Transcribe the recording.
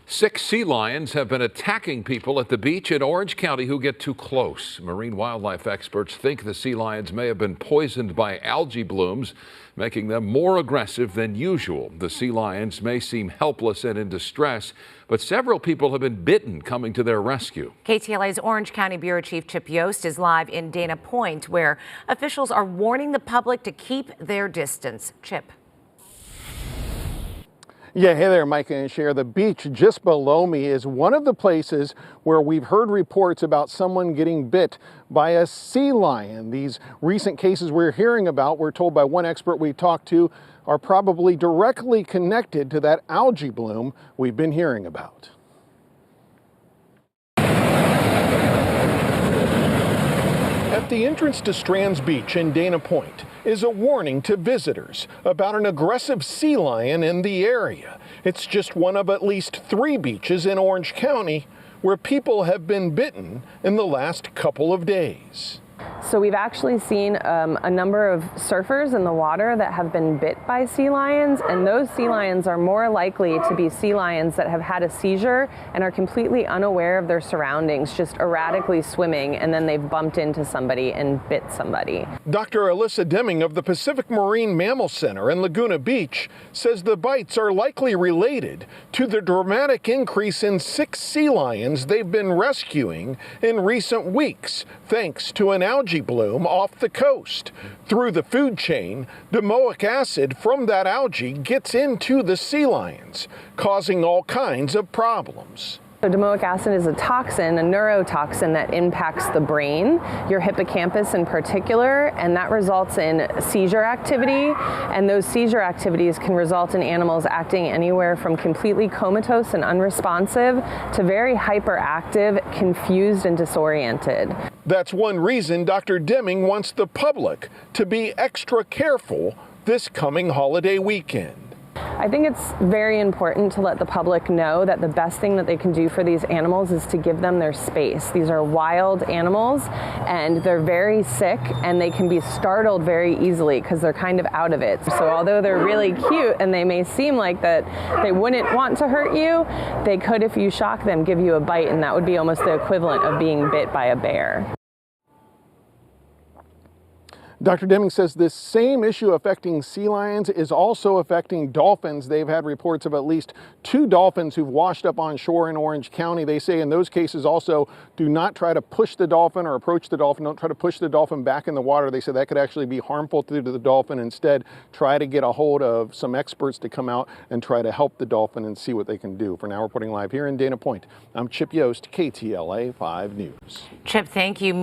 6 sea lions have been attacking people at the beach in Orange County who get too close. Marine wildlife experts think the sea lions may have been poisoned by algae blooms, making them more aggressive than usual. The sea lions may seem helpless and in distress, but several people have been bitten coming to their rescue. KTLA's Orange County Bureau Chief Chip Yost is live in Dana Point, where officials are warning the public to keep their distance. Chip. Yeah, hey there, Micah and Cher. The beach just below me is one of the places where we've heard reports about someone getting bit by a sea lion. These recent cases we're hearing about, we're told by one expert we talked to, are probably directly connected to that algae bloom we've been hearing about. At the entrance to Strands Beach in Dana Point is a warning to visitors about an aggressive sea lion in the area. It's just one of at least 3 beaches in Orange County where people have been bitten in the last couple of days. So we've actually seen a number of surfers in the water that have been bit by sea lions, and those sea lions are more likely to be sea lions that have had a seizure and are completely unaware of their surroundings, just erratically swimming, and then they've bumped into somebody and bit somebody. Dr. Alyssa Deming of the Pacific Marine Mammal Center in Laguna Beach says the bites are likely related to the dramatic increase in 6 sea lions they've been rescuing in recent weeks, thanks to an algae bloom off the coast. Through the food chain, domoic acid from that algae gets into the sea lions, causing all kinds of problems. So domoic acid is a toxin, a neurotoxin that impacts the brain, your hippocampus in particular, and that results in seizure activity. And those seizure activities can result in animals acting anywhere from completely comatose and unresponsive to very hyperactive, confused, and disoriented. That's one reason Dr. Deming wants the public to be extra careful this coming holiday weekend. I think it's very important to let the public know that the best thing that they can do for these animals is to give them their space. These are wild animals and they're very sick and they can be startled very easily because they're kind of out of it. So although they're really cute and they may seem like that they wouldn't want to hurt you, they could, if you shock them, give you a bite, and that would be almost the equivalent of being bit by a bear. Dr. Deming says this same issue affecting sea lions is also affecting dolphins. They've had reports of at least 2 dolphins who've washed up on shore in Orange County. They say in those cases also, do not try to push the dolphin or approach the dolphin. Don't try to push the dolphin back in the water. They said that could actually be harmful to the dolphin. Instead, try to get a hold of some experts to come out and try to help the dolphin and see what they can do. For now, reporting live here in Dana Point, I'm Chip Yost, KTLA 5 News. Chip, thank you.